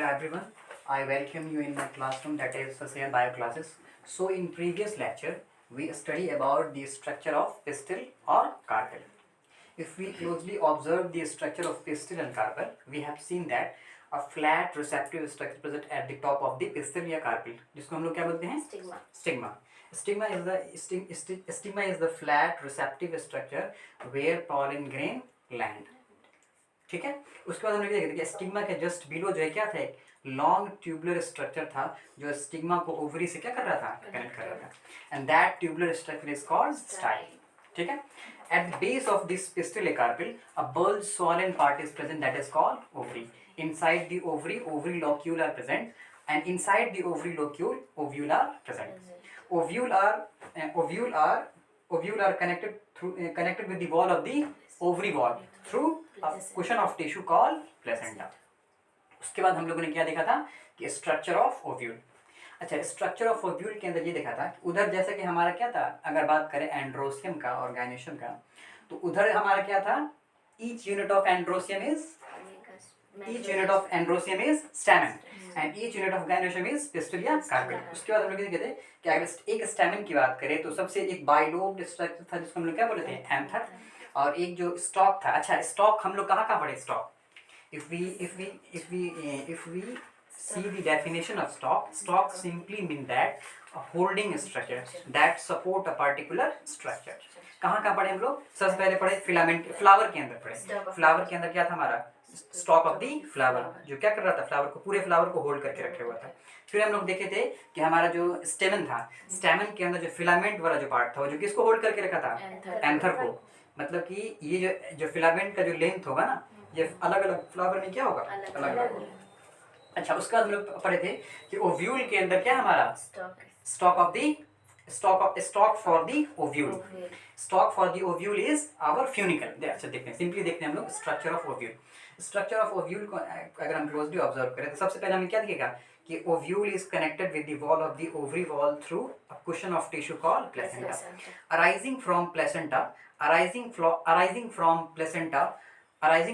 everyone, I welcome you in my classroom, that is social bio classes. So in previous lecture, we study about the structure of pistil or carpel. If we closely observe the structure of pistil and carpel, we have seen that a flat receptive structure present at the top of the pistil या carpel, जिसको हम लोग क्या बोलते हैं? Stigma. Stigma. Stigma is the flat receptive structure where pollen grain land. ठीक है, उसके बाद हमने देखा स्टिग्मा के जस्ट बिलो जो है क्या था, एक लॉन्ग ट्यूबुलर स्ट्रक्चर था जो स्टिग्मा को ओवरी से क्या कर रहा था, कनेक्ट कर रहा था, and that tubular structure is called style. ठीक है, at the base of this pistil carpel a bulge swollen part is present that is called ovary. Inside the ovary locule are present, and inside the ovary locule ovule are present. Ovule are connected with the wall of the ovary wall through a cushion of tissue called placenta. उसके बाद हम लोगों ने क्या देखा था कि structure of ovule. अच्छा, स्ट्रक्चर ऑफ ओव्यूल के अंदर ये देखा था कि उधर जैसे कि हमारा क्या था, अगर बात करें एंड्रोसियम का और गायनेशियम का, तो उधर हमारा क्या था, each unit of androecium is stamen and each unit of gynoecium is pistil या कार्पेल. उसके बाद हम लोग कहते हैं कि अगर एक स्टैमेन की बात करें तो सबसे एक बाइलोब्ड स्ट्रक्चर था जिसको हम लोग क्या बोलते हैं, एंथर, और एक जो स्टॉक था. अच्छा, स्टॉक हम लोग कहाँ पढ़े stock? if we see the definition of stock simply mean that a holding structure that support a particular structure. कहाँ पढ़े हम लोग? सबसे पहले पढ़े फिलामेंट, फ्लावर के अंदर पढ़े. फ्लावर के अंदर क्या था हमारा, स्टॉक ऑफ दी फ्लावर, जो क्या कर रहा था, फ्लावर को, पूरे फ्लावर को होल्ड करके रखे हुआ था. फिर हम लोग देखे थे कि हमारा जो स्टेमन था, स्टेमन के अंदर जो फिलामेंट वाला जो पार्ट था वो जो किसको होल्ड करके रखा था, एंथर को. मतलब कि ये जो फिलामेंट का जो लेंथ होगा ना, ये अलग अलग फ्लावर में क्या होगा, अलग अलग होगा. अच्छा, उसका हम लोग पढ़े थे कि ओव्यूल के अंदर क्या हमारा stock for the ovule. Stock for the ovule is our funicle. अच्छा, देखते हैं, सिंपली देखते हैं हम लोग structure of ovule. Structure of ovule को अगर हम क्लोजली ऑब्जर्व करें तो सबसे पहले हमें क्या दिखेगा कि ovule is connected with the wall of the ovary wall through a cushion of tissue called placenta. Arising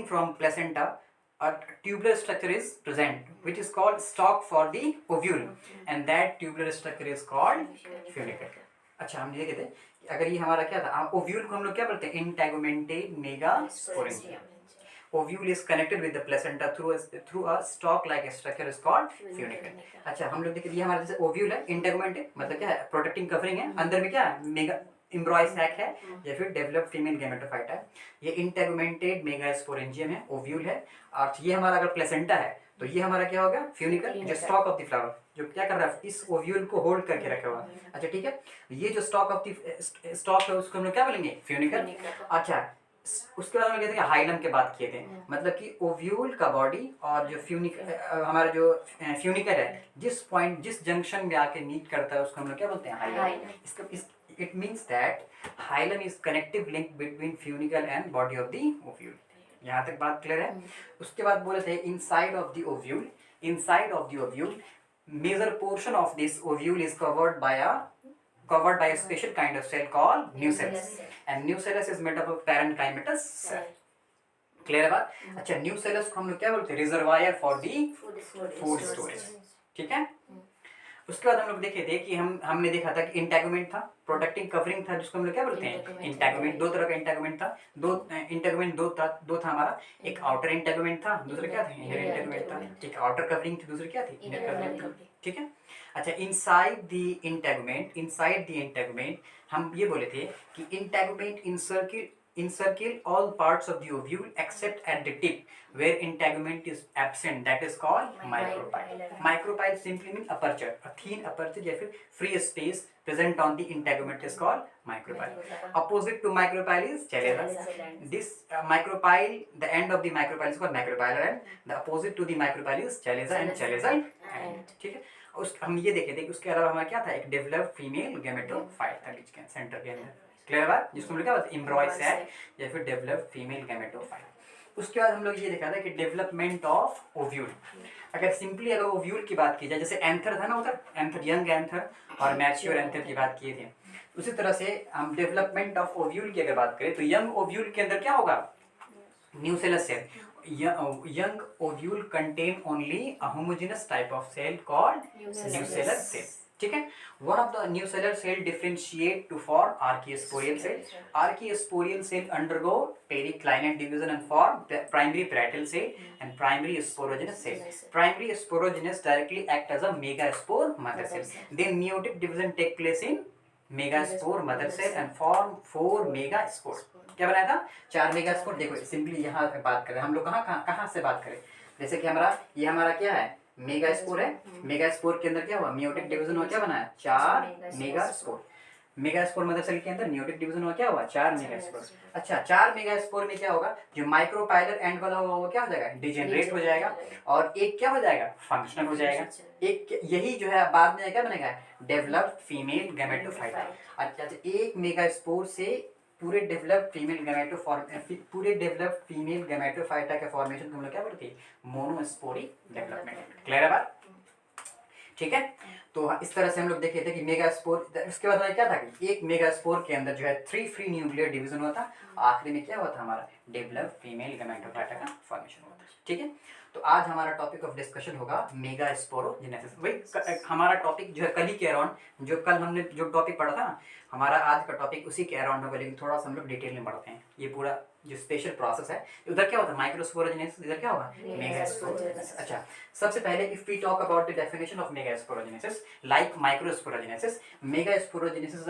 from placenta, a tubular structure is present which is called stalk for the ovule, and that tubular structure is called funicle. अच्छा, हम ये कहते हैं कि अगर ये हमारा क्या था, ओव्यूल को हम लोग क्या बोलते हैं, इंटेगुमेंटेड megasporangium. Ovule is connected with the placenta through a stalk-like structure is called funicle. अच्छा, हम लोग देखिए ये हमारा जैसे ओव्यूल है, इंटेगुमेंटेड मतलब क्या है, प्रोटेक्टिंग कवरिंग है, अंदर में क्या है, मेगा एम्ब्रॉय सैक है या फिर डेवलप्ड फीमेल गैमेटोफाइट है. ये इंटेगुमेंटेड मेगास्पोरेंजियम है, ओव्यूल है. और ये हमारा अगर प्लेसेंटा है तो ये हमारा क्या होगा, फ्यूनिकल, जो स्टॉक ऑफ द फ्लावर जो क्या कर रहा है, इस ओव्यूल को होल्ड करके रखा हुआ. अच्छा, ठीक है, ये जो स्टॉक है उसको हम लोग क्या बोलेंगे, फ्यूनिकल. अच्छा, उसके बाद हम कहते हैं हाइलम के बात किए थे, मतलब कि ओव्यूल का बॉडी और जो हमारा जो फ्यूनिकल है, जिस जंक्शन में आके मीट करता है उसको हम लोग क्या बोलते हैं, hilum. It means that hilum is connective link between funicle and body of the ovule. यहाँ तक बात क्लियर है. उसके बाद बोले थे inside of the ovule, major portion of this ovule is covered by a special kind of cell called nucellus, and nucellus is made up of parenchymatous cell. Clear है बात? अच्छा, nucellus को हम लोग क्या बोलते हैं, reservoir for the food storage. ठीक है. उसके बाद हम लोग देखे थे कि हमने देखा था कि इंटेगुमेंट था, प्रोटेक्टिंग कवरिंग था, जिसको हम लोग क्या बोलते हैं, इंटेगुमेंट. दो तरह का इंटेगुमेंट था, दो था हमारा. एक आउटर इंटेगुमेंट था, दूसरा क्या था, इनर इंटेगुमेंट था. ठीक है, आउटर कवरिंग थी, दूसरी क्या थी, इनर कवरिंग. ठीक है. अच्छा, इनसाइड द इंटेगुमेंट हम ये बोले थे कि integument encircle all parts of the ovule except at the tip where integument is absent, that is called micropyle. Micropyle simply means aperture, a thin aperture या फिर free space present on the integument is called micropyle. Opposite to micropyle is chalaza. This micropyle, the end of the micropyle is called micropylar end. The opposite to the micropyle is chalaza and chalaza end. ठीक है. हम ये देखे थे कि उसके अलावा हमारा क्या था, एक डेवलप्ड फीमेल गैमेटोफाइट था बीच के सेंटर के अंदर. क्लियर बात, जिसको हम लोग क्या बोलते हैं, एम्ब्रॉय सैक या फिर डेवलप्ड फीमेल गैमेटोफाइट. उसके बाद हम लोग ये देखा था कि डेवलपमेंट ऑफ ओव्यूल. अगर सिंपली अगर ओव्यूल की बात की जाए, जैसे एंथर था ना, उधर एंथर, यंग एंथर और मैच्योर एंथर की बात किए थे, उसी तरह से हम डेवलपमेंट ऑफ ओव्यूल की अगर बात करें तो यंग ओव्यूल के अंदर क्या होगा, nucellus cell. young ovule contain only a homogeneous type of cell called nucellar cell. ठीक है, one of the nucellar cell differentiate to form archaeosporial cell. Archaeosporial cell undergo periclinate division and form primary parietal cell and primary sporogenous cell. Primary sporogenous directly act as a megaspore mother cell. Then meiotic division take place in megaspore mother cell and form 4 megaspore. क्या बनाया था? 4 megaspore. देखो simply यहाँ पे बात करें हम लोग कहाँ से बात करें. जैसे कि हमारा क्या है, मेगास्पोर है. मेगास्पोर के अंदर क्या हुआ, मियोटिक डिवीजन हुआ, क्या बनाया, 4 मेगास्पोर. मेगास्पोर मदर सेल के अंदर मियोटिक डिवीजन हुआ, क्या हुआ, 4 मेगास्पोर. अच्छा, 4 मेगास्पोर में क्या होगा, जो माइक्रोपाइलर एंड वाला होगा वो क्या हो जाएगा, डिजेनरेट हो जाएगा, और एक क्या हो जाएगा, फंक्शनल हो जाएगा. एक यही जो है बाद में क्या बनेगा, डेवलप्ड फीमेल गैमेटोफाइटा. अच्छा, एक मेगास्पोर से पूरे डेवलप्ड फीमेल गैमेटोफाइटा के फॉर्मेशन को हम लोग क्या बोलते हैं, मोनोस्पोरिक डेवलपमेंट. क्लियर है बात? ठीक है, तो इस तरह से हम लोग देखे थे कि मेगास्पोर. उसके बाद क्या था कि एक मेगास्पोर के अंदर जो है 3 फ्री न्यूक्लियर डिवीजन हुआ था. आखिरी में क्या हुआ था, हमारा डेवलप्ड फीमेल गैमेटोफाइटा का फॉर्मेशन हुआ था. ठीक है, तो आज हमारा टॉपिक ऑफ डिस्कशन होगा मेगास्पोरोजेनेसिस. वही हमारा टॉपिक जो है कल ही के अराउंड, जो कल हमने जो टॉपिक पढ़ा था ना, हमारा आज का टॉपिक उसी के अराउंड होगा, लेकिन थोड़ा सा हम लोग डिटेल में पढ़ते हैं. ये पूरा जो स्पेशल प्रोसेस है, उधर क्या होता है माइक्रोस्पोरोजेनेसिस, इधर क्या होगा मेगास्पोरोजेनेसिस. अच्छा, सबसे पहले if we talk about the definition of megasporogenesis like microsporogenesis, megasporogenesis is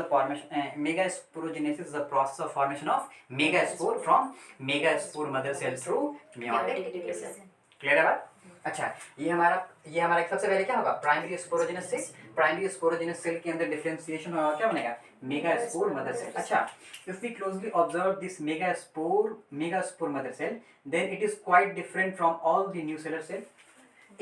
a process of formation of megaspore from megaspore mother cell through meiotic division. Clear है बात? अच्छा, ये हमारा सबसे पहले क्या होगा, प्राइमरी स्पोरोजेनस से. प्राइमरी स्पोरोजेनस सेल के अंदर डिफरेंशिएशन होगा, क्या बनेगा, मेगास्पोर मदर सेल. अच्छा, if we closely observe this megaspore mother cell, then it is quite different from all the nucellar cell.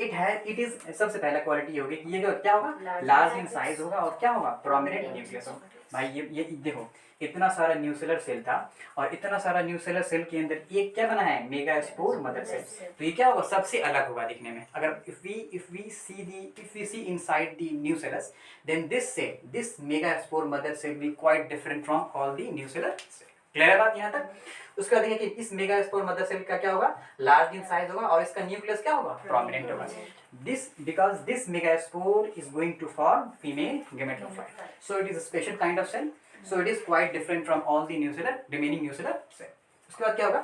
It is सबसे पहला क्वालिटी होगी कि ये क्या होगा, लार्ज इन साइज होगा, और क्या होगा, प्रोमिनेंट न्यूक्लियस होगा. भाई ये देखो, इतना सारा न्यूसेलर सेल था, और इतना सारा न्यूसेलर सेल के अंदर एक क्या बना है, मेगास्पोर मदर सेल. तो ये क्या होगा, सबसे अलग होगा दिखने में. अगर if we see inside the nucellus, then this megaspore mother cell be quite different from all the nucellar cell. Clear है बात यहाँ तक? उसके बाद देखिए कि इस मेगास्पोर मदर सेल का क्या होगा, लार्ज इन साइज होगा, और इसका न्यूक्लियस क्या होगा, प्रोमिनेंट होगा. Because this megaspore is going to form female gametophyte, so it is a special kind of cell, so it is quite different from all the remaining nuclear cell. उसके बाद क्या होगा,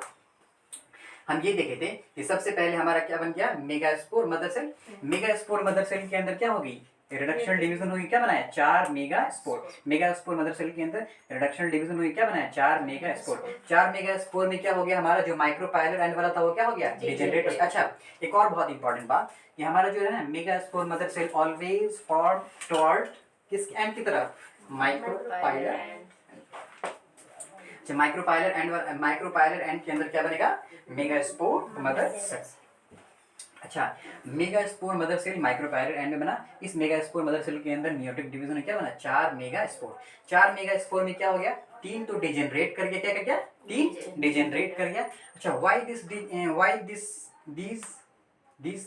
हम ये देखे थे कि सबसे पहले हमारा क्या बन गया, megaspore mother cell. Megaspore mother cell के अंदर क्या होगी, रिडक्शनल डिवीजन होगी, क्या बनाया, 4 मेगास्पोर. मेगास्पोर मदर सेल के अंदर रिडक्शनल डिवीजन होगी, क्या बनाया, 4 मेगास्पोर. 4 मेगास्पोर में क्या हो गया, हमारा जो माइक्रोपाइलर एंड वाला था वो क्या हो गया, डिजेनरेट. अच्छा, एक और बहुत इंपॉर्टेंट बात, ये हमारा जो है ना megaspore mother cell always form toward किस एंड की तरफ, माइक्रोपाइलर. माइक्रोपाइलर एंड के अंदर क्या बनेगा, मेगास्पोर मदर सेल. अच्छा, megaspore mother cell micropylar end में बना. इस मेगास्पोर मदर सेल के अंदर मियोटिक डिवीजन में क्या बना, 4 मेगास्पोर. 4 मेगास्पोर में क्या हो गया, 3 तो डिजेनरेट कर गया, क्या कर गया, 3 डिजेनरेट कर गया. अच्छा, why these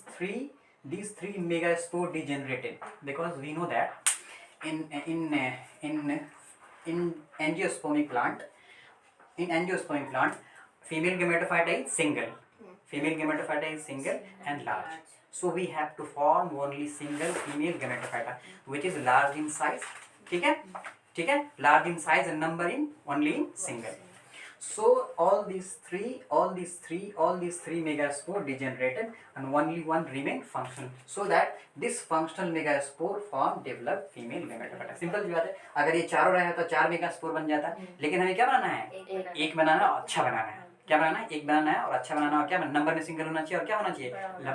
three megaspore degenerated, because we know that in angiospermic plant female gametophyte is single and large, so we have to form only single female gametophyte which is large in size. ठीक है, large in size and number in only in single. So all these three megaspore degenerated and only one remain functional, so that this functional megaspore form develop female gametophyte. Simple सी बात है, अगर ये चारों रहे तो 4 मेगास्पोर बन जाता, लेकिन हमें क्या बनाना है, एक बनाना और अच्छा बनाना है. क्या बनाना है, एक बनाना है और अच्छा बनाना है, और क्या नंबर में सिंगल होना चाहिए, और क्या होना चाहिए,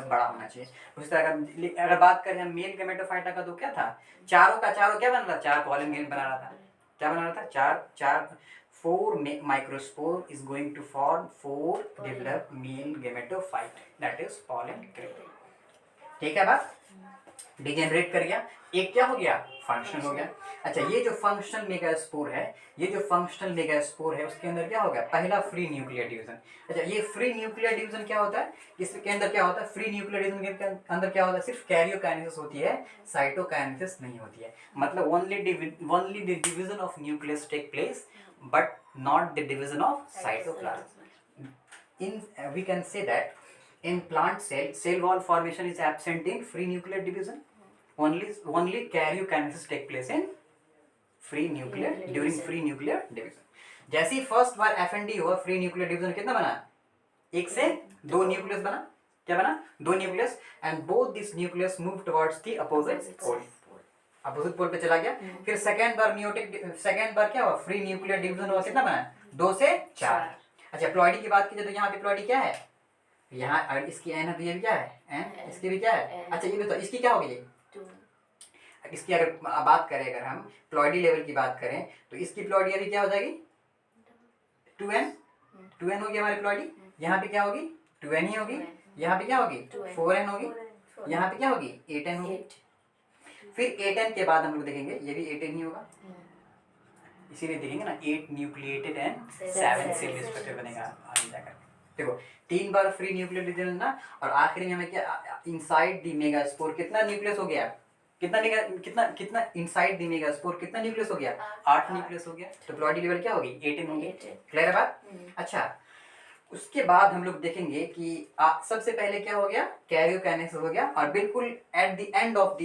बड़ा होना चाहिए. उस तरह अगर बात करें हम मेल गैमेटोफाइटा का, तो क्या था, चारों क्या बन रहा, 4 पॉलन ग्रेन बना रहा था. क्या बना रहा था, 4 microspore is going to form 4 developed male gametophyte, that is pollen grain. ठीक है बात, डिजेनरेट कर गया, एक क्या हो गया, फंक्शनल हो गया. अच्छा, ये जो फंक्शनल मेगास्पोर है, उसके अंदर क्या होगा, पहला फ्री न्यूक्लियर डिवीजन. अच्छा, ये फ्री न्यूक्लियर डिवीजन क्या होता है, इसके अंदर क्या होता है, फ्री न्यूक्लियर डिवीजन के अंदर क्या होता है, सिर्फ कैरियोकाइनेसिस होती है, साइटोकाइनेसिस नहीं होती है. मतलब only the division of nucleus take place, but not the division of cytoplasm. We can say that in plant cell wall formation is absent in free nuclear division. Only karyokinesis take place in free nuclear during free nuclear division. जैसे ही first बार FND हुआ free nuclear division कितना बना, एक से दो nucleus बना, क्या बना, दो nucleus, and both this nucleus move towards the opposite pole, opposite pole पे चला गया। फिर सेकेंड बार क्या हुआ, फ्री न्यूक्लियर डिवीजन हुआ, कितना बना, 2 से 4। अच्छा प्लॉइडी की बात की जाए तो यहाँ पे प्लॉइडी क्या है, यहाँ अगर इसकी एन है तो ये भी क्या है एन, इसकी भी क्या है। अच्छा ये बताओ इसकी क्या होगी, इसकी अगर बात करें, अगर हम प्लॉइडी लेवल की बात करें तो इसकी प्लॉइडी अभी क्या हो जाएगी 2n होगी हमारी प्लॉइडी। यहाँ पे क्या होगी 2n ही होगी, यहाँ पे क्या होगी 4n होगी, यहाँ पे क्या होगी 8n होगी। फिर 8n के बाद हम लोग देखेंगे ये भी 8n ही होगा, इसीलिए देखेंगे ना 8 न्यूक्लिएटेड एंड 7 सेल स्ट्रक्चर बनेगा आगे जाकर। देखो 3 बार फ्री न्यूक्लियर डिवीजन ना, और आखिरी में हमें क्या इनसाइड द मेगास्पोर कितना न्यूक्लियस हो गया, कितना इनसाइड द मेगास्पोर कितना न्यूक्लियस हो गया, 8 न्यूक्लियस हो गया। तो प्लॉइडी लेवल क्या होगी 8n होगी। क्लियर है बात। अच्छा उसके बाद हम लोग देखेंगे कि सबसे पहले क्या हो गया, कैरियोकाइनेसिस हो गया, और बिल्कुल eight the end of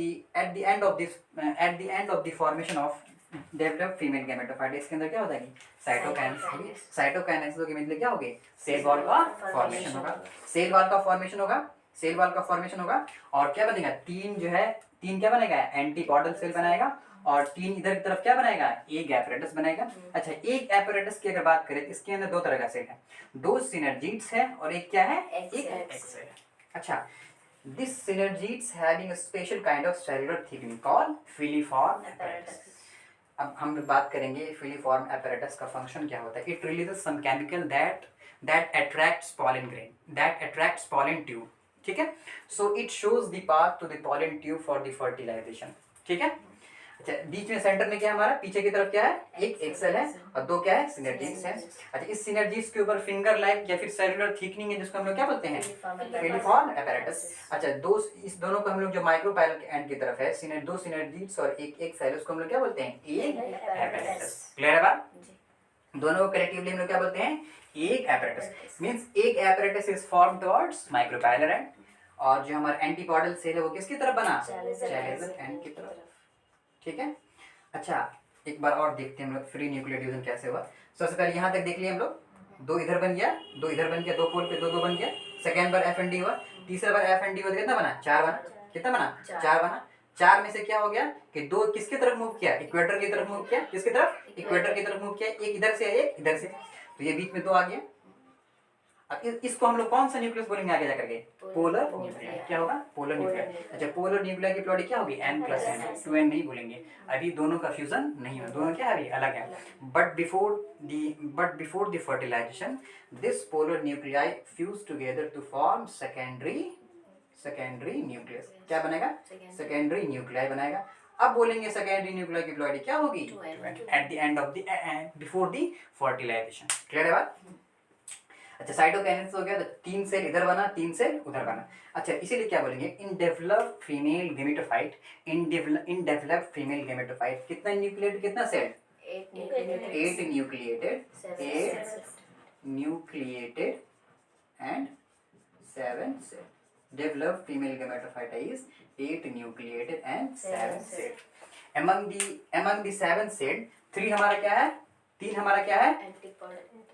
the formation of develop female gametophyte, इसके अंदर क्या हो जाएगी साइटोकाइनेसिस होगी। साइटोकाइनेसिस होगी मतलब क्या होगी, सेल वॉल का फॉर्मेशन होगा, सेल वॉल का फॉर्मेशन होगा, और क्या बनेगा, तीन क्या बनेगा, एंटीपॉडल सेल बनाएगा, और 3 इधर की तरफ क्या बनाएगा, एक एपरेटस बनाएगा। अच्छा एक एपरेटस की अगर बात करें तो इसके अंदर 2 तरह का सेल है, 2 सिनर्जीड्स है और एक क्या है, एक एक्सेल है। अच्छा this synergids having a special kind of cellular thickening called filiform apparatus. अब हम बात करेंगे फिलीफॉर्म एपरेटस का फंक्शन क्या होता है। It releases some chemical that attracts pollen grain, that attracts pollen tube, ठीक है। So it shows the path to the pollen tube for the fertilization, ठीक है। अच्छा बीच में सेंटर में क्या हमारा, पीछे की तरफ क्या है, एक एक्सेल है और 2 क्या है सिनर्जीड्स है। अच्छा इस सिनर्जीड्स के ऊपर फिंगर लाइक या फिर सेलुलर थिकनिंग है, जिसको हम लोग क्या बोलते हैं, फिलीफॉर्म एपरेटस। अच्छा इस दोनों को हम लोग जो माइक्रोपाइलर के एंड की तरफ है, 2 सिनर्जीड्स और एक एक्सेल, उसको हम लोग क्या बोलते हैं, एक एपरेटस। क्लियर है बात। दोनों को कलेक्टिवली हम लोग क्या बोलते हैं, एक एपरेटस। मींस एक apparatus is form towards micropylar and, और जो हमारा एंटीपॉडल सेल है वो किसकी तरफ बना, चैलेंजर एंड की तरफ, ठीक है। अच्छा एक बार और देखते हैं हम लोग फ्री न्यूक्लियर डिवीजन कैसे हुआ। सबसे पहले यहाँ तक देख लिया हम लोग, 2 इधर बन गया, 2 इधर बन गया, 2 पोल पे 2 बन गया। सेकेंड बार FND हुआ, तीसरा बार FND हुआ तो कितना बना, 4 बना, कितना बना 4 बना। 4 में से क्या हो गया कि 2 किसकी तरफ मूव किया, इक्वेटर की तरफ मूव किया, किसकी तरफ, इक्वेटर की तरफ मूव किया, एक इधर से एक इधर से, तो ये बीच में 2 आ गया। अब इसको हम लोग कौन सा न्यूक्लियस बोलेंगे आगे जाकर के, पोलर न्यूक्लियर। क्या होगा, पोलर न्यूक्लियर। अच्छा पोलर न्यूक्लियर की प्लॉइडी क्या होगी, n+n, 2n नहीं बोलेंगे, अभी दोनों का फ्यूजन नहीं हुआ, दोनों क्या है अभी अलग है। But before the fertilization this polar nuclei fuse together to form secondary nucleus. क्या बनेगा, सेकेंडरी न्यूक्लियाई बनाएगा। अब बोलेंगे सेकेंडरी न्यूक्लियर की प्लॉइडी क्या होगी, at the end of the before the fertilization. Clear है बात। अच्छा साइटोकाइनेसिस हो गया तो 3 सेल इधर बना, 3 सेल उधर बना। अच्छा इसीलिए क्या बोलेंगे, in developed female gametophyte, in developed female gametophyte कितना न्यूक्लिएटेड, कितना cell, 8 nucleated and 7 cell. Developed female gametophyte is 8 nucleated and 7 cell. among the 7 cell 3 हमारा क्या है, 3 हमारा क्या है,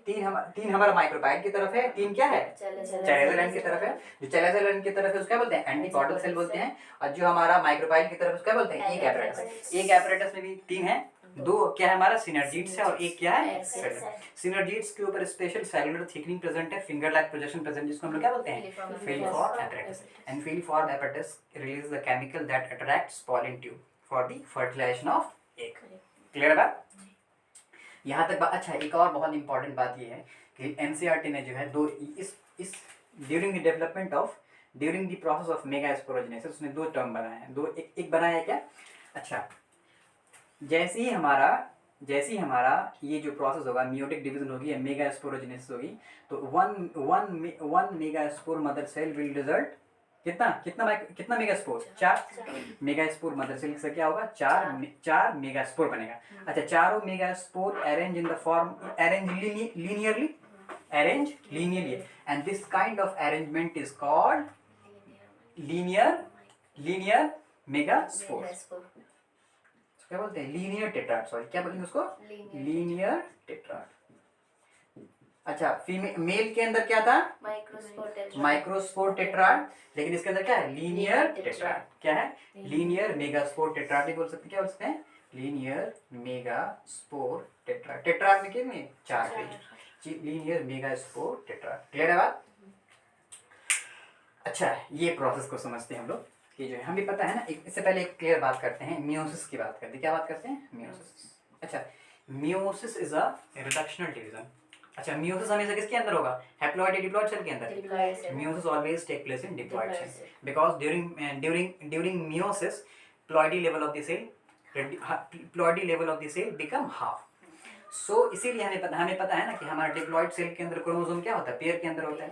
3 हमारा माइक्रोपाइल की तरफ है, 3 क्या है चैलेंजर एंड की तरफ है। जो चैलेंजर एंड की तरफ है उसको क्या बोलते हैं, एंटीपॉडल सेल बोलते हैं, और जो हमारा माइक्रोपाइल की तरफ उसको क्या बोलते हैं, एक एपरेटस। एक एपरेटस में भी 3 है, 2 क्या है हमारा सिनर्जीड्स है और एक क्या है एक्सेल। सिनर्जीड्स के ऊपर स्पेशल सेलुलर थिकनिंग प्रेजेंट है, फिंगर लाइक प्रोजेक्शन प्रेजेंट, जिसको हम लोग क्या बोलते हैं, filiform apparatus. And filiform apparatus release the chemical that attracts pollen tube for the fertilization of egg. Clear है बात। यहाँ तक बात। अच्छा एक और बहुत इंपॉर्टेंट बात ये है कि NCERT ने जो है इस during the development of during the process of megasporogenesis उसने 2 टर्म बनाए हैं, एक बनाया है क्या। अच्छा जैसे ही हमारा ये जो प्रोसेस होगा, मियोटिक डिवीजन होगी या मेगास्पोरोजेनेसिस होगी, तो one megaspore mother cell will result कितना मेगास्पोर, 4 मेगास्पोर मदर सेल से क्या होगा, 4 मेगास्पोर बनेगा। अच्छा चारों megaspore arrange in the form, arrange linearly, arranged linearly, and this kind of arrangement is called linear megaspores. क्या बोलते हैं? लीनियर टेट्राड, सॉरी क्या बोलेंगे उसको? Linear tetrad. अच्छा, फीमेल मेल के अंदर क्या था? माइक्रोस्पोर टेट्राड, लेकिन इसके अंदर क्या है? Linear tetrad. क्या है? लीनियर मेगास्पोर टेट्राड नहीं बोल सकते, क्या बोल सकते हैं? Linear megaspore tetrad. टेट्राड में कितने? 4 page. Linear megaspore tetrad. Clear है बात? अच्छा, ये प्रोसेस को समझते हैं हम लोग कि जो है हमें पता है ना। इससे पहले एक क्लियर बात करते हैं, मियोसिस की बात करते हैं। क्या बात करते हैं? मियोसिस। अच्छा, meiosis is a reductional division. अच्छा, मियोसिस हमेशा किसके अंदर होगा? हैप्लॉइड या डिप्लॉइड सेल के अंदर। Meiosis always take place in diploid cell because during meiosis ploidy level of the cell become half. So इसीलिए हमें पता है ना कि हमारा डिप्लॉइड सेल के अंदर क्रोमोसोम क्या होता है? पेयर के अंदर होता है।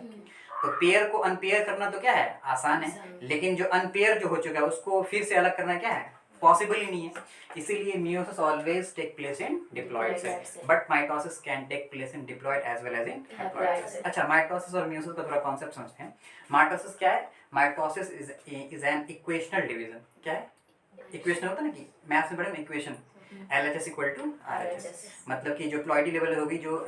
तो पेयर को अनपेयर करना तो क्या है? आसान है, लेकिन जो अनपेयर जो हो चुका है उसको फिर से अलग करना क्या है? पॉसिबल ही नहीं है। इसीलिए meiosis always take place in diploid cell, but mitosis can take place in diploid as well as in haploid cell. अच्छा, माइटोसिस और मियोसिस का थोड़ा कॉन्सेप्ट समझते हैं। माइटोसिस क्या है? Mitosis is an equational division. क्या है? इक्वेशन होता है ना कि मैथ्स में पढ़े ना, equation LHS equal to RHS, मतलब कि जो प्लॉइडी लेवल होगी, जो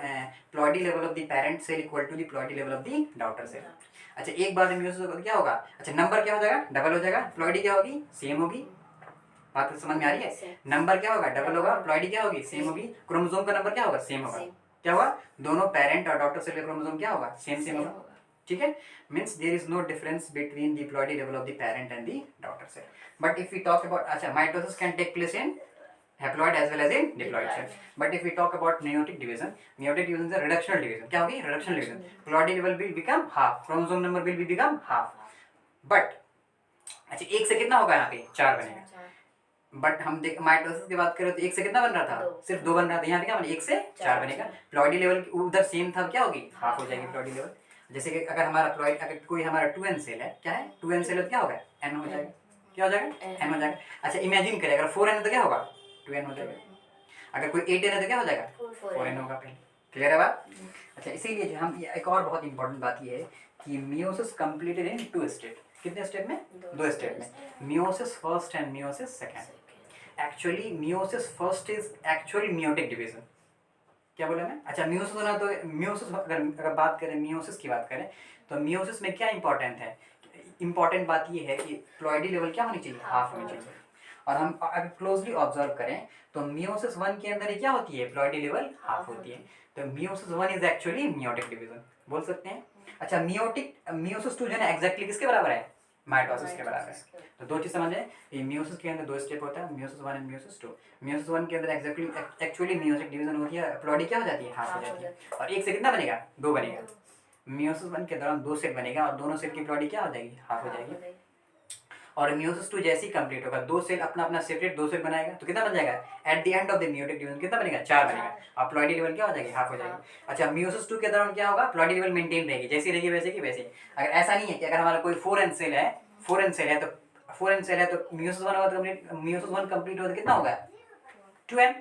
ploidy level of the parent cell equal to the ploidy level of the daughter cell. अच्छा, एक बार मियोसिस क्या होगा? अच्छा, नंबर क्या हो जाएगा? डबल हो जाएगा। प्लॉइडी क्या होगी? सेम होगी। बात तो समझ में आ रही है? नंबर क्या होगा? डबल होगा। प्लॉइडी क्या होगी? सेम होगी। क्रोमोसोम का नंबर क्या होगा? सेम होगा। क्या होगा? दोनों पेरेंट और डॉटर सेल का क्रोमोसोम क्या होगा? सेम होगा। ठीक है, means there is no difference between the ploidy level of the parent and the daughter cell. But if we talk about, अच्छा, mitosis can take place in haploid as well as in diploid cell. But if we talk about meiotic division is a reductional division. क्या होगी? reductional division. Ploidy level will become half, chromosome number will become half. But अच्छा, एक से कितना होगा? यहाँ पे 4 बनेगा। बट हम देख माइटोसिस की बात करें तो एक से कितना बन रहा था? सिर्फ 2 बन रहा था। यहाँ पे क्या बने? 1 से 4 बनेगा। प्लॉइडी लेवल उधर सेम था, क्या होगी? हाफ हो जाएगी प्लॉइडी लेवल। जैसे कि अगर हमारा प्लॉइड, अगर कोई हमारा 2n सेल है, क्या है? 2n सेल क्या होगा? n हो जाएगा। क्या हो जाएगा? n हो जाएगा। अच्छा, इमेजिन करें अगर 4n है तो क्या होगा? 2n हो जाएगा। अगर कोई 8n है तो क्या हो जाएगा? 4n होगा। पहले क्लियर है बात? अच्छा, इसीलिए जो हम एक और बहुत इंपॉर्टेंट बात ये है कि मियोसिस कंप्लीटेड इन 2 स्टेप। कितने स्टेप में? 2 स्टेप में। Meiosis first and meiosis second. Actually meiosis first is actually meiotic division. क्या बोला मैं? अच्छा, मियोसिस होना तो मियोसिस, अगर बात करें मियोसिस की बात करें तो मियोसिस में क्या इंपॉर्टेंट है? इंपॉर्टेंट बात ये है कि प्लॉइडी लेवल क्या होनी चाहिए? हाफ होनी चाहिए। और हम अगर क्लोजली ऑब्जर्व करें तो मियोसिस 1 के अंदर क्या होती है? प्लॉइडी लेवल हाफ होती है। तो meiosis 1 is actually meiotic division बोल सकते हैं। अच्छा, मियोसिस 2 जो है ना एग्जैक्टली किसके बराबर है? माइटोसिस के बराबर है। तो 2 चीज समझ लें, ये मियोसिस के अंदर 2 स्टेप होता है, मियोसिस 1 एंड मियोसिस 2। मियोसिस 1 के अंदर एक्चुअली मियोटिक डिवीजन होती है, प्लॉइडी क्या हो जाती है? हाफ हो जाती है। और 1 से कितना बनेगा? 2 बनेगा। मियोसिस 1 के दौरान 2 सेट बनेगा और दोनों सेट की प्लॉइडी क्या हो जाएगी? हाफ हो जाएगी। और मियोसिस 2 जैसे ही कंप्लीट होगा, 2 सेल अपना अपना सेपरेट 2 सेल बनाएगा तो कितना बन जाएगा? Eight the end of the meiotic division कितना बनेगा? 4 बनेगा। और प्लॉइडी लेवल क्या हो जाएगी? हाफ हो जाएगी। अच्छा, मियोसिस 2 के दौरान क्या होगा? प्लॉइडी लेवल मेंटेन रहेगी, जैसी रहेगी वैसे की वैसे। अगर ऐसा नहीं है कि अगर हमारा कोई 4n सेल है तो मियोसिस 1 होगा तो मियोसिस 1 कंप्लीट होगा तो कितना होगा? 2n।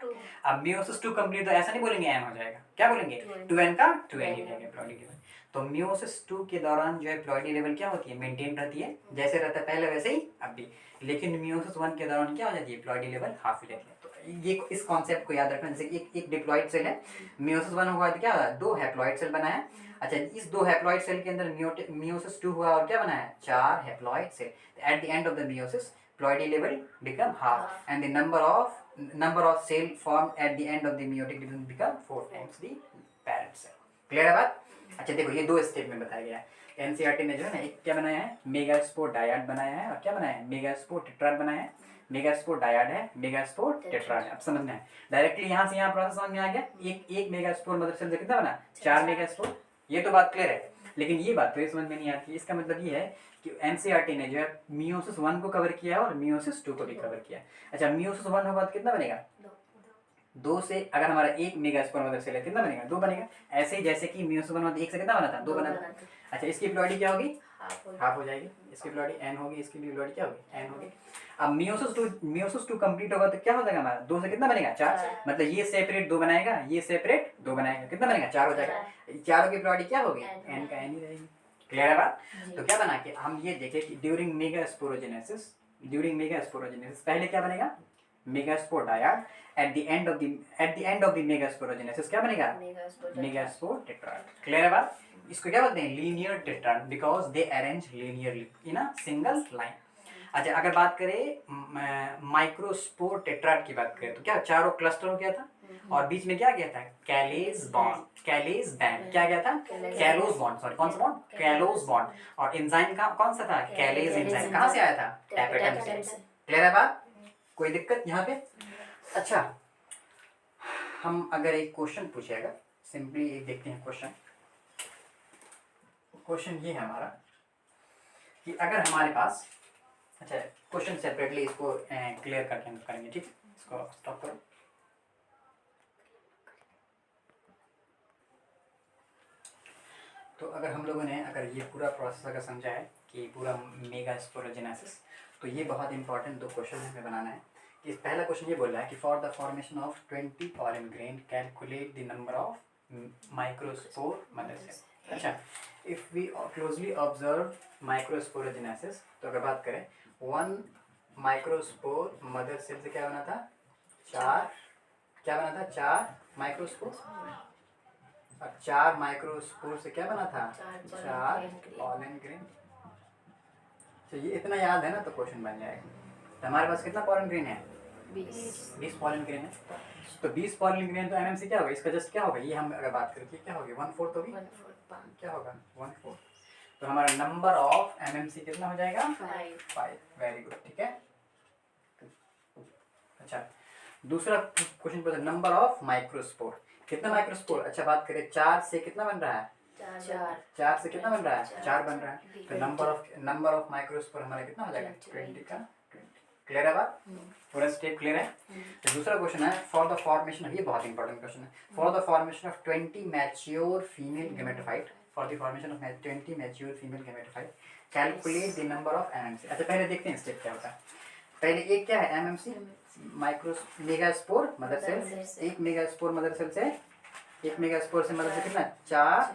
अब मियोसिस 2 कंप्लीट तो ऐसा नहीं बोलेंगे n हो जाएगा, क्या बोलेंगे? 2n का 2n ही रहेगा प्लॉइडी लेवल। तो मियोसिस 2 के दौरान जो है प्लॉइडी लेवल क्या होती है? मेंटेन रहती है, जैसे रहता है पहले वैसे ही अब भी। लेकिन मियोसिस 1 के दौरान क्या हो जाती है? प्लॉइडी लेवल हाफ हो जाती है। तो ये इस कॉन्सेप्ट को याद रखना। जैसे एक डिप्लॉइड सेल है, मियोसिस 1 हुआ तो क्या हुआ? 2 हैप्लॉइड सेल बना है। अच्छा, इस 2 हैप्लॉइड सेल के अंदर मियोसिस 2 हुआ और क्या बना है? 4 haploid cell. At the end of the meiosis ploidy level become half and the number of cell formed at the end of the meiotic division become 4 times the parent cell. Clear है बात? अच्छा, देखो ये 2 step में बताया गया है। NCERT ने जो है ना एक क्या बनाया है? मेगास्पोर डायड बनाया है। और क्या बनाया है? मेगास्पोर टेट्राड बनाया है। मेगास्पोर डायड है, मेगास्पोर टेट्राड है। अब समझना है डायरेक्टली यहाँ से यहाँ प्रोसेस समझ में आ गया। एक मेगास्पोर मदर सेल से कितना बना? 4 मेगास्पोर। ये तो बात क्लियर है, लेकिन ये बात तो ये समझ में नहीं आती। इसका मतलब ये है कि एनसीईआरटी ने जो है मियोसिस 1 को कवर किया है और मियोसिस 2 को भी कवर किया है। अच्छा, मियोसिस 1 होगा तो कितना बनेगा? 2 से अगर हमारा 1 मेगास्पोर मदर सेल है कितना बनेगा? 2 बनेगा। ऐसे ही जैसे कि मियोसिस 1 में 1 से कितना बना था? 2 बना था। अच्छा, इसकी प्लॉइडी क्या होगी? हाफ हो जाएगी, इसकी वेलोसिटी n होगी, इसकी भी वेलोसिटी क्या होगी n होगी। अब मियोसिस टू कंप्लीट होगा तो क्या हो जाएगा हमारा, 2 से कितना बनेगा 4, मतलब ये सेपरेट 2 बनाएगा, ये सेपरेट 2 बनाएगा, कितना बनेगा 4 हो जाएगा। चारों की वेलोसिटी क्या होगी n का n ही रहेगी। क्लियर है बात। तो क्या बना कि हम ये देखें कि ड्यूरिंग मेगास्पोरोजेनेसिस पहले क्या बनेगा megaspore dyad, at the end of the megasporogenesis क्या बनेगा मेगास्पोर टेट्राड। क्लियर है बात। इसको क्या बोलते हैं linear tetrad because they arrange linearly in a single line. अच्छा अगर बात करें माइक्रोस्पोर टेट्राड की बात करें तो क्या चारों क्लस्टर हो गया था और बीच में क्या गया था कैलेज बॉन्ड क्या गया था कैलोज बॉन्ड, सॉरी कौन सा बॉन्ड कैलोज बॉन्ड, और एंजाइम का कौन सा था कैलेज एंजाइम, कहाँ से आया था टैपेटम से। क्लियर है बात, कोई दिक्कत यहाँ पे। अच्छा हम अगर एक क्वेश्चन पूछेगा सिंपली एक देखते हैं क्वेश्चन ये है हमारा कि अगर हमारे पास, अच्छा क्वेश्चन सेपरेटली इसको क्लियर करके हम करेंगे, ठीक है इसको स्टॉप करो। तो अगर हम लोगों ने अगर ये पूरा प्रोसेस अगर समझा है कि पूरा मेगास्पोरोजेनेसिस, तो ये बहुत इंपॉर्टेंट 2 क्वेश्चन हमें बनाना है। कि पहला क्वेश्चन ये बोल रहा है कि for the formation of 20 pollen grain calculate the number of microspore mother cell. अच्छा if we closely observe microsporogenesis, तो अगर बात करें 1 माइक्रोस्पोर मदर सेल से क्या बना था 4 माइक्रोस्पोर, और 4 माइक्रोस्पोर से क्या बना था 4 पॉलन ग्रेन। तो ये इतना याद है ना तो क्वेश्चन बन जाएगा। तो हमारे पास कितना पॉलन ग्रेन है 20 पॉलन ग्रेन है। तो 20 पॉलन ग्रेन तो एमएमसी क्या होगा, इसका जस्ट क्या होगा, ये हम अगर बात करें क्या होगी 1/4 होगी, क्या होगा 1/4। तो हमारा नंबर ऑफ एमएमसी कितना हो जाएगा 5। वेरी गुड, ठीक है। अच्छा दूसरा क्वेश्चन पूछा नंबर ऑफ माइक्रोस्पोर, कितना माइक्रोस्पोर। अच्छा बात करें 4 से कितना बन रहा है 4 से कितना बन रहा है 4 बन रहा है। तो नंबर ऑफ माइक्रोस्पोर हमारा कितना हो जाएगा 20 का 20। क्लियर है बात, पूरा स्टेप क्लियर है। तो दूसरा क्वेश्चन है फॉर द फॉर्मेशन, ये बहुत इंपॉर्टेंट क्वेश्चन है, for the formation of 20 mature female gametophyte, for the formation of 20 mature female gametophyte calculate the number of MMC. अच्छा पहले देखते हैं स्टेप क्या होता है। पहले एक क्या है एमएमसी मेगास्पोर मदर सेल, एक मेगास्पोर मदर सेल से मदर से कितना 4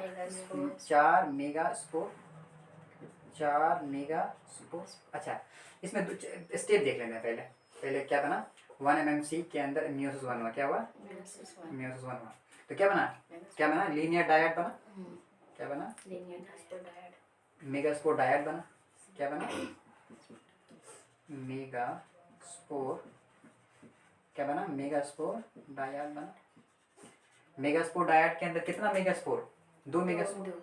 मेगास्पोर। अच्छा इसमें स्टेप देख लेते हैं। पहले क्या बना 1 एमएमसी के अंदर मियोसिस 1 हुआ, क्या हुआ मियोसिस 1 हुआ। तो क्या बना लीनियर डायड बना, क्या बना मेगास्पोर डायड बना, क्या बना मेगास्पोर, क्या बना मेगास्पोर डायड बना। मेगास्पोर डायड के अंदर कितना मेगास्पोर 2 मेगास्पोर।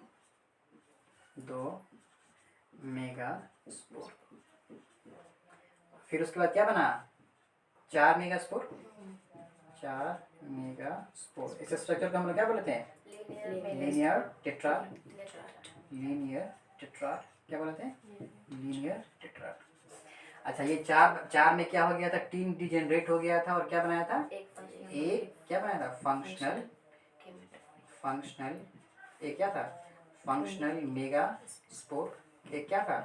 फिर उसके बाद क्या बना 4 मेगास्पोर। इस स्ट्रक्चर को हम लोग क्या बोलते हैं लीनियर टेट्राड, क्या बोलते हैं लीनियर टेट्राड। अच्छा ये 4 में क्या हो गया था 3 डिजेनरेट हो गया था और क्या बनाया था एक क्या बनाया था फंक्शनल एक क्या था फंक्शनल मेगास्पोर, एक क्या था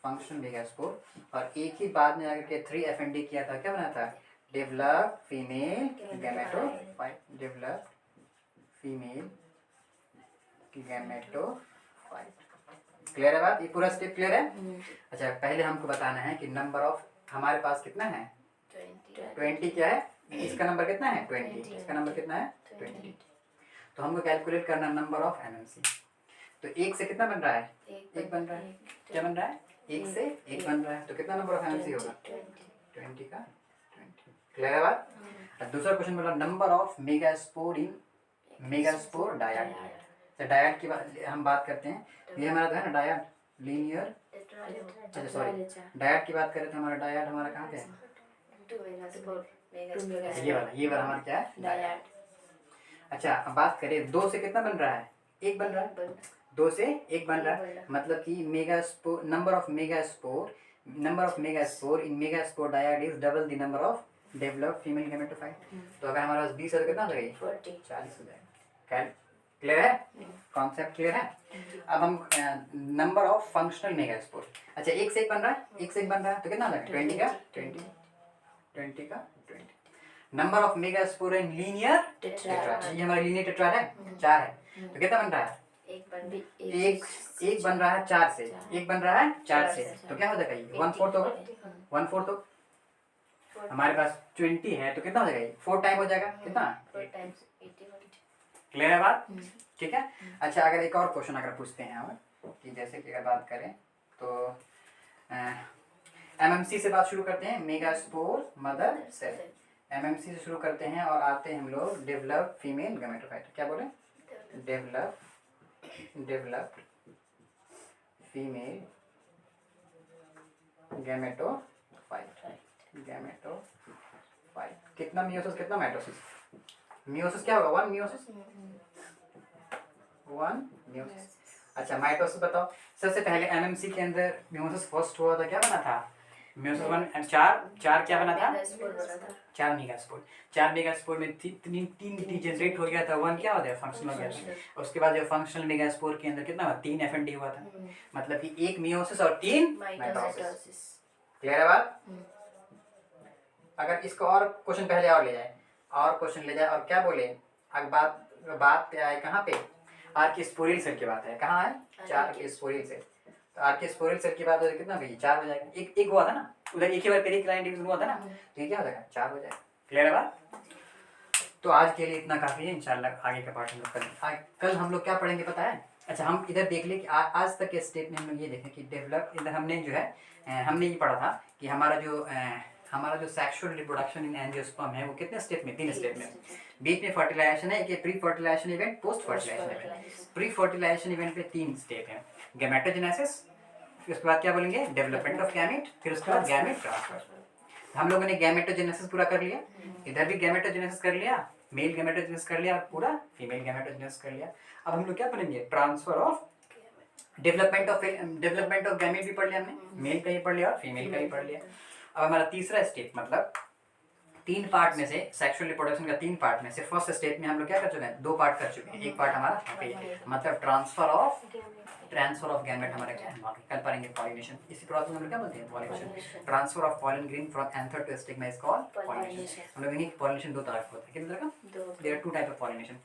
फंक्शनल मेगास्पोर। और एक ही बाद में आकर के 3FND किया था, क्या बना था डेवलप फीमेल गैमेटोफाइट, क्लियर है बात, ये पूरा स्टेप क्लियर है। अच्छा पहले हमको बताना है कि नंबर ऑफ हमारे पास कितना है 20, क्या है इसका नंबर कितना है 20, इसका नंबर कितना है 20। तो हमको कैलकुलेट करना नंबर ऑफ एमएमसी। तो 1 से कितना बन रहा है 1 बन रहा है, क्या बन रहा है 1 से 1 बन रहा है। तो कितना नंबर ऑफ एमएमसी होगा 20 का 20। क्लियर है बात। दूसरा क्वेश्चन बोला नंबर ऑफ मेगास्पोर डायड। तो डायड की हम बात करते हैं, ये हमारा था ना डायड लीनियर, अच्छा सॉरी डायड की बात करें तो हमारा डायड हमारा कहाँ पे है ये वाला हमारा क्या है डायड। अच्छा अब बात करें 2 से कितना बन रहा है 1 बन रहा है, 2 से 1 बन रहा है, मतलब कि megaspore number of megaspore in megaspore dyad is double the number of developed female gametophyte. तो अगर हमारे पास 20 है तो कितना हो जाएगा 40 हो जाएगा। क्लियर है? कॉन्सेप्ट क्लियर है? अब हम नंबर ऑफ फंक्शनल मेगास्पोर, अच्छा एक से एक बन रहा है, एक से एक बन रहा है तो कितना लगा 20 का 20, 20 का 20। Number of megaspore in linear tetrad, ये हमारा लीनियर टेट्राड है, 4 है, तो कितना बन रहा है? एक बन रहा है 4 से, एक बन रहा है 4 से, तो क्या हो जाएगा ये 1/4 होगा, 1/4 होगा। हमारे पास 20 है तो कितना हो जाएगा ये 4 टाइम हो जाएगा, कितना? क्लियर है बात? ठीक है। अच्छा अगर एक और क्वेश्चन अगर पूछते हैं हम कि जैसे कि अगर बात करें तो एमएमसी से बात शुरू करते हैं, मेगास्पोर मदर सेल, एमएमसी से शुरू करते हैं और आते हैं हम लोग डेवलप फीमेल गैमेटोफाइट, क्या बोले? डेवलप फीमेल गैमेटोफाइट, कितना मियोसिस कितना माइटोसिस? मियोसिस क्या होगा? 1 मियोसिस, 1 मियोसिस। अच्छा माइटोसिस बताओ। सबसे पहले एमएमसी के अंदर मियोसिस फर्स्ट हुआ था, क्या बना था? मियोसिस 1 एंड 4 क्या बना था? 4 मेगास्पोर। 4 मेगास्पोर में तीन डीजेनरेट हो गया था, 1 क्या हो गया? फंक्शनल हो गया। उसके बाद जो फंक्शनल मेगास्पोर के अंदर कितना हुआ? 3 एफएनडी हुआ था, मतलब कि 1 मियोसिस और 3 माइटोसिस। क्लियर है बात? अगर इसको और क्वेश्चन पहले और ले जाए, और क्वेश्चन ले जाए और क्या बोले, अगर बात पे आए कहाँ पे? आर्किस्पोरियल सेल की बात है, कहाँ है? 4 के स्पोरियल सेल, तो आर्किस्पोरियल सेल की बात हो कितना भाई 4 हो जाएगा, एक हुआ था ना उधर, एक ही बार पेरिक्लाइन डिवीजन हुआ था ना, तो ये क्या हो जाएगा 4 हो जाएगा। क्लियर है बात? तो आज के लिए इतना काफ़ी है, इंशाल्लाह आगे का पार्ट हम लोग करेंगे। कल हम लोग क्या पढ़ेंगे पता है? अच्छा हम इधर देख ले कि आज तक के स्टेप में हम लोग ये देखें कि डेवलप, इधर हमने जो है हमने ये पढ़ा था कि हमारा जो सेक्सुअल रिप्रोडक्शन इन एंजियोस्पर्म है वो कितने स्टेप में? 3 स्टेप में। बीच में फर्टिलाइजेशन है, एक pre fertilization event, post fertilization event. Pre fertilization event पे 3 स्टेप है, गैमेटोजेनेसिस, फिर उसके बाद क्या बोलेंगे? डेवलपमेंट ऑफ गैमेट, फिर उसके बाद गैमेट ट्रांसफर। हम लोगों ने गैमेटोजेनेसिस पूरा कर लिया, इधर भी गैमेटोजेनेसिस कर लिया, मेल गैमेटोजेनेसिस कर लिया और पूरा फीमेल गैमेटोजेनेसिस कर लिया। अब हम लोग क्या पढ़ेंगे? Transfer of, development of gamete भी पढ़ लिया हमने, मेल का ही पढ़ लिया और फीमेल का ही पढ़ लिया। अब हमारा तीसरा स्टेप, मतलब 3 पार्ट में से, सेक्सुअल रिप्रोडक्शन का 3 पार्ट में से फर्स्ट स्टेप में हम लोग क्या कर चुके हैं? 2 पार्ट कर चुके हैं, एक पार्ट हमारा मतलब ट्रांसफर ऑफ गैमेट हमारा क्या है? कल पढ़ेंगे पॉलिनेशन, इसी प्रोसेस में हम लोग क्या बोलते हैं? Pollination. Transfer of pollen grain from anther to stigma is called pollination. हम लोग देखेंगे पॉलिनेशन 2 तरह का होता है, कितने तरह का? There are 2 type of pollination.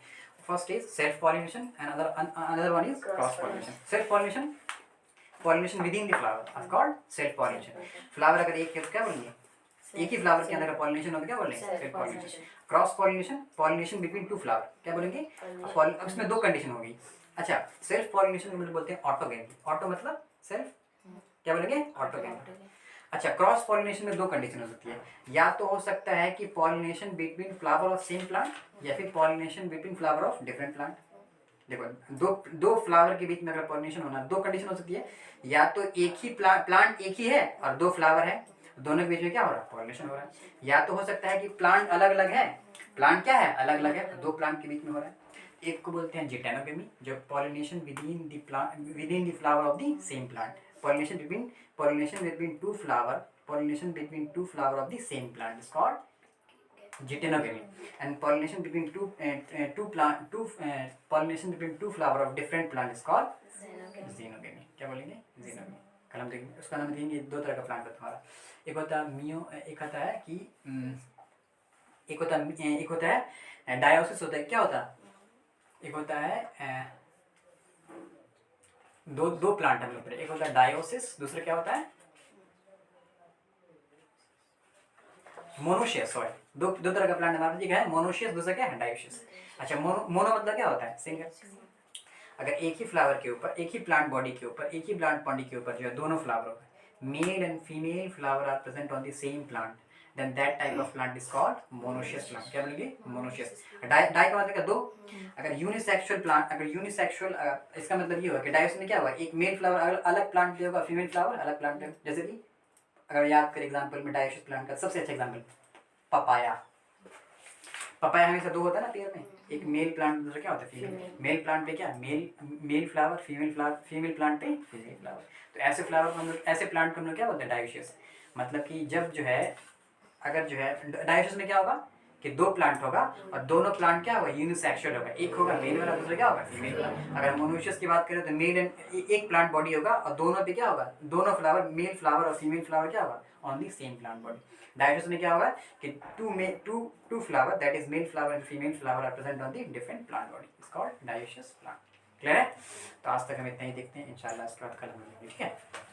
First is self pollination and another one is cross pollination. Self pollination within the flower of called self pollination. Flower अगर एक है तो क्या बोलेंगे? एक ही फ्लावर के अंदर पॉलिनेशन होता है, क्या बोलेंगे? Self pollination. Cross pollination between 2 flower, क्या बोलेंगे? अब इसमें 2 कंडीशन होगी। अच्छा सेल्फ पॉलिनेशन को मतलब बोलते हैं ऑटोगेमी, ऑटो मतलब सेल्फ, क्या बोलेंगे? ऑटोगेमी। अच्छा क्रॉस पॉलिनेशन में 2 कंडीशन हो सकती है, या तो हो सकता है कि pollination between flower of same plant या फिर pollination between flower of different plant. देखो दो फ्लावर के बीच में अगर पॉलिनेशन होना, 2 कंडीशन हो सकती है, या तो एक ही प्लांट एक ही है और 2 फ्लावर है, दोनों के बीच में क्या हो रहा है? पॉलिनेशन हो रहा है। या तो हो सकता है कि प्लांट अलग अलग है, प्लांट क्या है? अलग अलग है, 2 प्लांट के बीच में हो रहा है। एक को बोलते हैं जिटेनोगेमी, जो pollination within the flower of the same plant, pollination between 2 flower of the same plant is called geitonogamy. And pollination between two flower of different plant is called xenogamy. क्या बोलेंगे? ज़ेनोगेमी। कल हम देखेंगे, उसका नाम देंगे 2 तरह का प्लांट होता है हमारा, एक होता है डायोसिस होता है, क्या होता है? एक होता है दो प्लांट हम लोग, एक होता है डायोसिस, दूसरा क्या होता है? मोनोशियस। सॉरी, दो तरह का प्लांट हमारा, एक है मोनोशियस, दूसरा क्या है? डायोसिस। अच्छा मोनो मतलब क्या होता है? सिंगल। अगर एक ही फ्लावर के ऊपर, एक ही प्लांट बॉडी के ऊपर, एक ही प्लांट बॉडी के ऊपर जो है दोनों फ्लावर होगा, male and female flower are present on the same plant, then that type of plant is called monoecious plant. क्या बोलेंगे? मोनोशियस। डाई का मतलब क्या? 2। अगर यूनिसेक्सुअल प्लांट, इसका मतलब ये होगा कि डायोसिस में क्या होगा? एक मेल फ्लावर अलग प्लांट पे होगा, फीमेल फ्लावर अलग प्लांट पे। जैसे कि अगर याद करें एग्जांपल में डायोसिस प्लांट का सबसे अच्छा एग्जांपल पपाया हमेशा 2 होता है ना पेयर में, एक मेल प्लांट, दूसरा क्या होता है? फीमेल। मेल प्लांट पे क्या? मेल फ्लावर, फीमेल प्लांट पे फीमेल फ्लावर। तो ऐसे फ्लावर को हम लोग, ऐसे प्लांट को हम लोग क्या बोलते हैं? डायोसिस। मतलब कि जब जो है, अगर जो है डायोसिस में क्या होगा कि दो प्लांट होगा और दोनों प्लांट क्या होगा, यूनिसेक्सुअल होगा, एक होगा मेल वाला दूसरा क्या होगा फीमेल वाला। अगर मोनोइशियस की बात करें तो मेल एंड एक प्लांट बॉडी होगा और दोनों पे क्या होगा, दोनों फ्लावर मेल फ्लावर और फीमेल फ्लावर क्या होगा on the same plant body. Dioecious में क्या होगा कि two flower that is male flower and female flower are present on the different plant body, it's called dioecious plant. Clear है? तो आज तक हम इतना ही देखते हैं, इंशाल्लाह इसके बाद कल हम मिलेंगे, ठीक है।